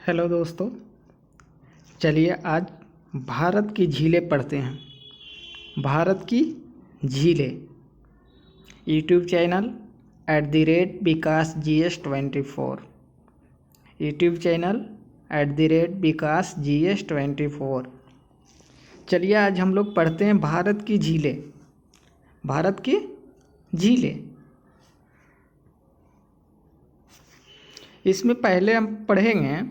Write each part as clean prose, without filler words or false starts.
Hello दोस्तों, चलिए आज भारत की झीलें पढ़ते हैं। भारत की झीलें। YouTube channel @VikasGS24। YouTube channel @VikasGS24। चलिए आज हम लोग पढ़ते हैं भारत की झीलें। भारत की झीलें। इसमें पहले हम पढ़ेंगे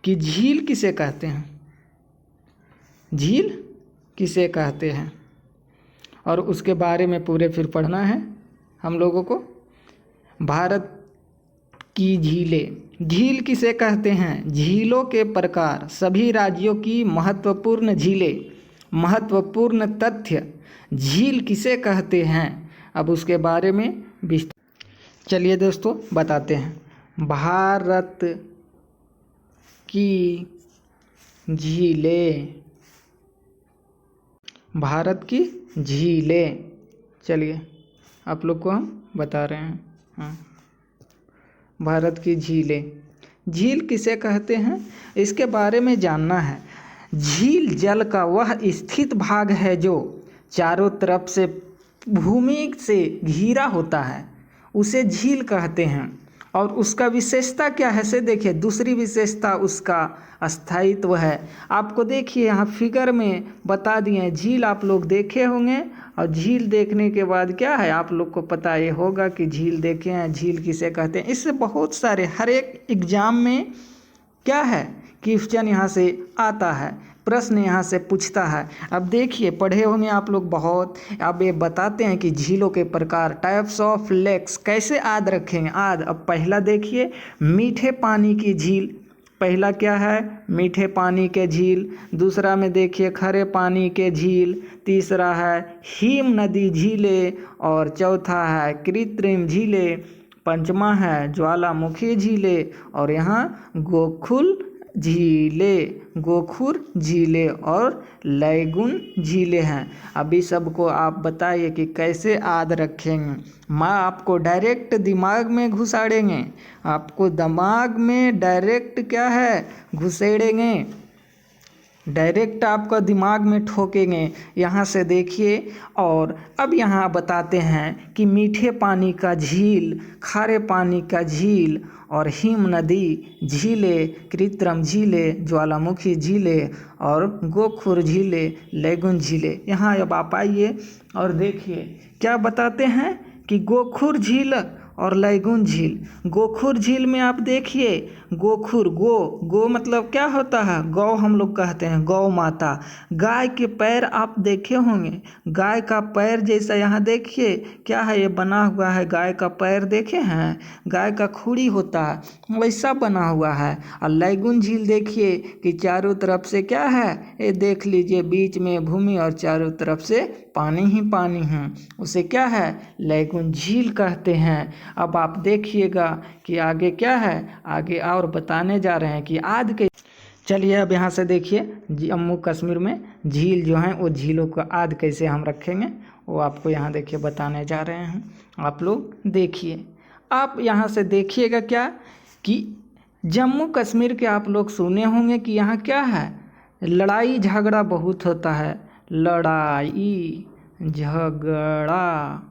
कि झील किसे कहते हैं। झील किसे कहते हैं और उसके बारे में पूरे फिर पढ़ना है हम लोगों को। भारत की झीलें। झील किसे कहते हैं? झीलों के प्रकार। सभी राज्यों की महत्वपूर्ण झीलें। महत्वपूर्ण तथ्य। झील किसे कहते हैं, अब उसके बारे में चलिए दोस्तों बताते हैं। भारत की झीलें। भारत की झीलें। चलिए आप लोग को हम बता रहे हैं। हाँ, भारत की झीलें। झील किसे कहते हैं, इसके बारे में जानना है। झील जल का वह स्थित भाग है जो चारों तरफ से भूमि से घिरा होता है, उसे झील कहते हैं। और उसका विशेषता क्या है से देखिए। दूसरी विशेषता उसका अस्थायित्व है। आपको देखिए यहाँ फिगर में बता दिए। झील आप लोग देखे होंगे और झील देखने के बाद क्या है, आप लोग को पता ये होगा कि झील देखे हैं। झील किसे कहते हैं, इससे बहुत सारे हर एक एग्जाम में क्या है, क्वेश्चन यहाँ से आता है, प्रश्न यहाँ से पूछता है। अब देखिए पढ़े होंगे आप लोग बहुत। अब ये बताते हैं कि झीलों के प्रकार, टाइप्स ऑफ लेक्स कैसे याद रखेंगे। आज अब पहला देखिए, मीठे पानी की झील। पहला क्या है, मीठे पानी के झील। दूसरा में देखिए खरे पानी के झील। तीसरा है हिम नदी झीलें। और चौथा है कृत्रिम झीलें। पंचमा है ज्वालामुखी झीलें। और यहाँ गोखुर झीलें, गोखुर झीलें और लैगून झीलें हैं। अभी सबको आप बताइए कि कैसे याद रखेंगे। माँ आपको डायरेक्ट दिमाग में घुसाड़ेंगे। आपको दिमाग में डायरेक्ट क्या है, घुसेड़ेंगे। डायरेक्ट आपका दिमाग में ठोकेंगे। यहाँ से देखिए। और अब यहाँ बताते हैं कि मीठे पानी का झील, खारे पानी का झील और हिम नदी झीलें, कृत्रिम झीलें, ज्वालामुखी झीलें और गोखुर झीलें, लैगून झीलें। यहाँ अब आप आइए और देखिए क्या बताते हैं कि गोखुर झील और लैगून झील। गोखुर झील में आप देखिए, गोखुर गो मतलब क्या होता है, गौ हम लोग कहते हैं, गौ माता। गाय के पैर आप देखे होंगे। गाय का पैर जैसा यहाँ देखिए क्या है, ये बना हुआ है। गाय का पैर देखे हैं, गाय का खुरी होता है वैसा बना हुआ है। और लैगून झील देखिए कि चारों तरफ से क्या है, ये देख लीजिए, बीच में भूमि और चारों तरफ से पानी ही पानी है, उसे क्या है, लैगून झील कहते हैं। अब आप देखिएगा कि आगे क्या है, आगे और बताने जा रहे हैं कि आज के। चलिए अब यहाँ से देखिए, जम्मू कश्मीर में झील जो हैं वो झीलों का आद कैसे हम रखेंगे वो आपको यहाँ देखिए बताने जा रहे हैं। आप लोग देखिए। आप यहाँ से देखिएगा क्या कि जम्मू कश्मीर के आप लोग सुने होंगे कि यहाँ क्या है, लड़ाई झगड़ा बहुत होता है। लड़ाई झगड़ा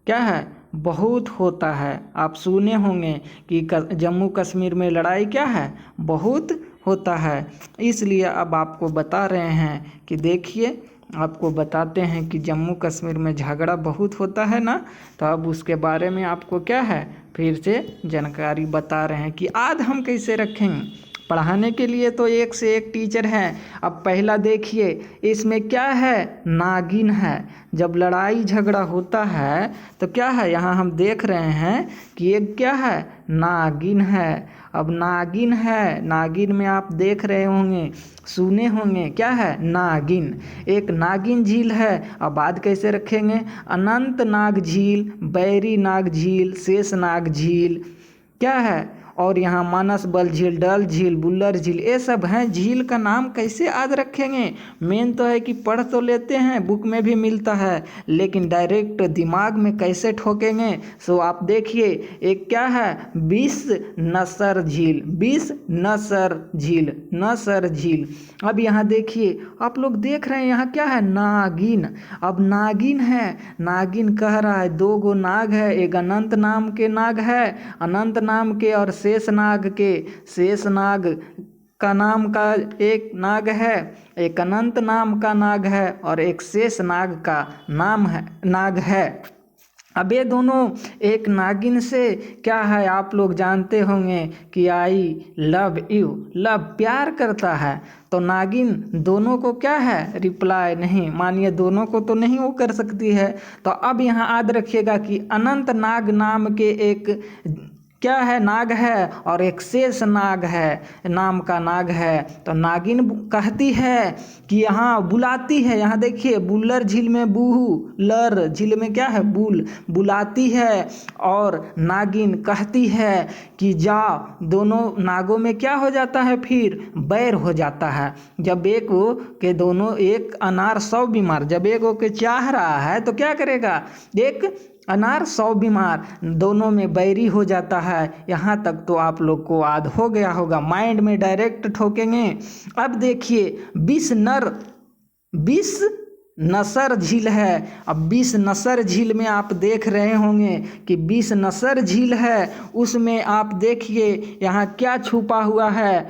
क्या है, बहुत होता है। आप सुने होंगे कि जम्मू कश्मीर में लड़ाई क्या है, बहुत होता है। इसलिए अब आपको बता रहे हैं कि देखिए, आपको बताते हैं कि जम्मू कश्मीर में झगड़ा बहुत होता है ना, तो अब उसके बारे में आपको क्या है, फिर से जानकारी बता रहे हैं कि आज हम कैसे रखेंगे। पढ़ाने के लिए तो एक से एक टीचर हैं। अब पहला देखिए, इसमें क्या है, नागिन है। जब लड़ाई झगड़ा होता है तो क्या है, यहाँ हम देख रहे हैं कि एक क्या है, नागिन है। अब नागिन है, नागिन में आप देख रहे होंगे, सुने होंगे क्या है, नागिन। एक नागिन झील है। अब बात कैसे रखेंगे, अनंत नाग झील, बैरी नाग झील, शेष नाग झील क्या है, और यहाँ मानस बल झील, डल झील, बुल्लर झील, ये सब हैं। झील का नाम कैसे याद रखेंगे? मेन तो है कि पढ़ तो लेते हैं, बुक में भी मिलता है, लेकिन डायरेक्ट दिमाग में कैसे ठोकेंगे? सो आप देखिए, एक क्या है, बिसनसर झील, बिसनसर झील, नसर झील। अब यहाँ देखिए, आप लोग देख रहे हैं यहाँ क्या है, नागिन। अब नागिन है, नागिन कह रहा है 2 गो नाग है, एक अनंत नाम के नाग है, अनंत नाम के, और शेष नाग के। शेष नाग का नाम का एक नाग है, एक अनंत नाम का नाग है, और एक शेष नाग का नाग है। अब ये दोनों एक नागिन से क्या है, आप लोग जानते होंगे कि आई लव यू, लव प्यार करता है। तो नागिन दोनों को क्या है, रिप्लाई नहीं, मानिए दोनों को तो नहीं वो कर सकती है। तो अब यहाँ याद रखिएगा कि अनंत नाग नाम के एक क्या है, नाग है, और एक शेष नाग है, नाम का नाग है। तो नागिन कहती है कि यहाँ बुलाती है, यहाँ देखिए बुल्लर झील में बूहू, लर झील में क्या है, बुलाती है, और नागिन कहती है कि जाओ। दोनों नागों में क्या हो जाता है, फिर बैर हो जाता है। जब एक के दोनों, एक अनार 100 बीमार, जब एक के चाह रहा है तो क्या करेगा, एक अनार 100 बीमार, दोनों में बैरी हो जाता है। यहाँ तक तो आप लोग को याद हो गया होगा, माइंड में डायरेक्ट ठोकेंगे। अब देखिए, बिसनसर झील है। अब बिसनसर झील में आप देख रहे होंगे कि बिसनसर झील है, उसमें आप देखिए यहाँ क्या छुपा हुआ है,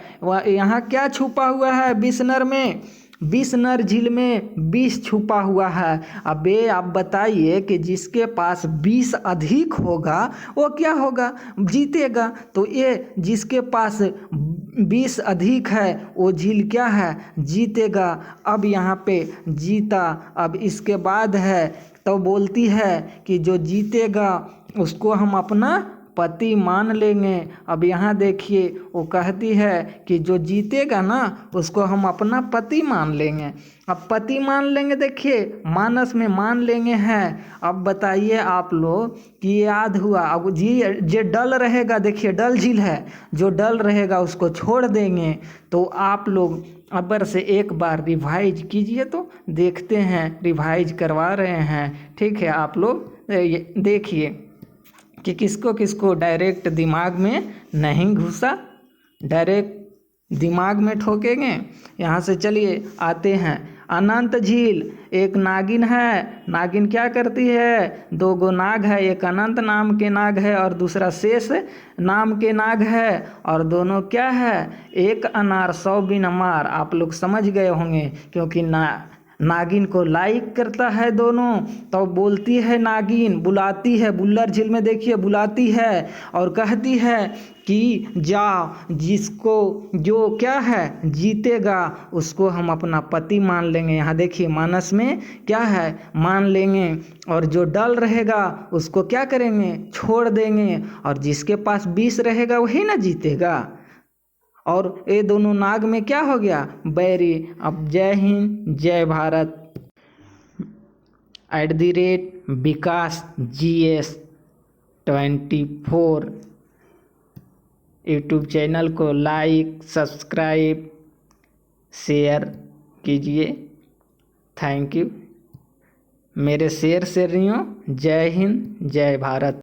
यहाँ क्या छुपा हुआ है बिसनर में, बिसनर झील में विष छुपा हुआ है। अब ये आप बताइए कि जिसके पास विष अधिक होगा वो क्या होगा, जीतेगा। तो ये जिसके पास विष अधिक है वो झील क्या है, जीतेगा। अब यहाँ पे जीता, अब इसके बाद है तो बोलती है कि जो जीतेगा उसको हम अपना पति मान लेंगे। अब यहाँ देखिए, वो कहती है कि जो जीतेगा ना उसको हम अपना पति मान लेंगे। अब पति मान लेंगे, देखिए मानस में मान लेंगे हैं। अब बताइए आप लोग कि याद हुआ। अब जो डल रहेगा, देखिए डल झील है, जो डल रहेगा उसको छोड़ देंगे। तो आप लोग अबर से एक बार रिवाइज कीजिए, तो देखते हैं, रिवाइज करवा रहे हैं, ठीक है। आप लोग देखिए कि किसको किसको डायरेक्ट दिमाग में नहीं घुसा, डायरेक्ट दिमाग में ठोकेंगे। यहाँ से चलिए आते हैं, अनंत झील, एक नागिन है, नागिन क्या करती है, 2 गो नाग है, एक अनंत नाम के नाग है और दूसरा शेष नाम के नाग है, और दोनों क्या है, एक अनार 100 बीमार। आप लोग समझ गए होंगे, क्योंकि नागिन को लाइक करता है दोनों। तो बोलती है नागिन, बुलाती है, बुल्लर झील में देखिए बुलाती है और कहती है कि जाओ, जिसको जो क्या है जीतेगा उसको हम अपना पति मान लेंगे। यहाँ देखिए मानस में क्या है, मान लेंगे, और जो डल रहेगा उसको क्या करेंगे, छोड़ देंगे, और जिसके पास 20 रहेगा वही ना जीतेगा। और ये दोनों नाग में क्या हो गया, बैरी। अब जय हिंद, जय भारत। @VikasGS24 यूट्यूब चैनल को लाइक, सब्सक्राइब, शेयर कीजिए। Thank you. मेरे शेर से रही हूँ। जय हिंद, जय भारत।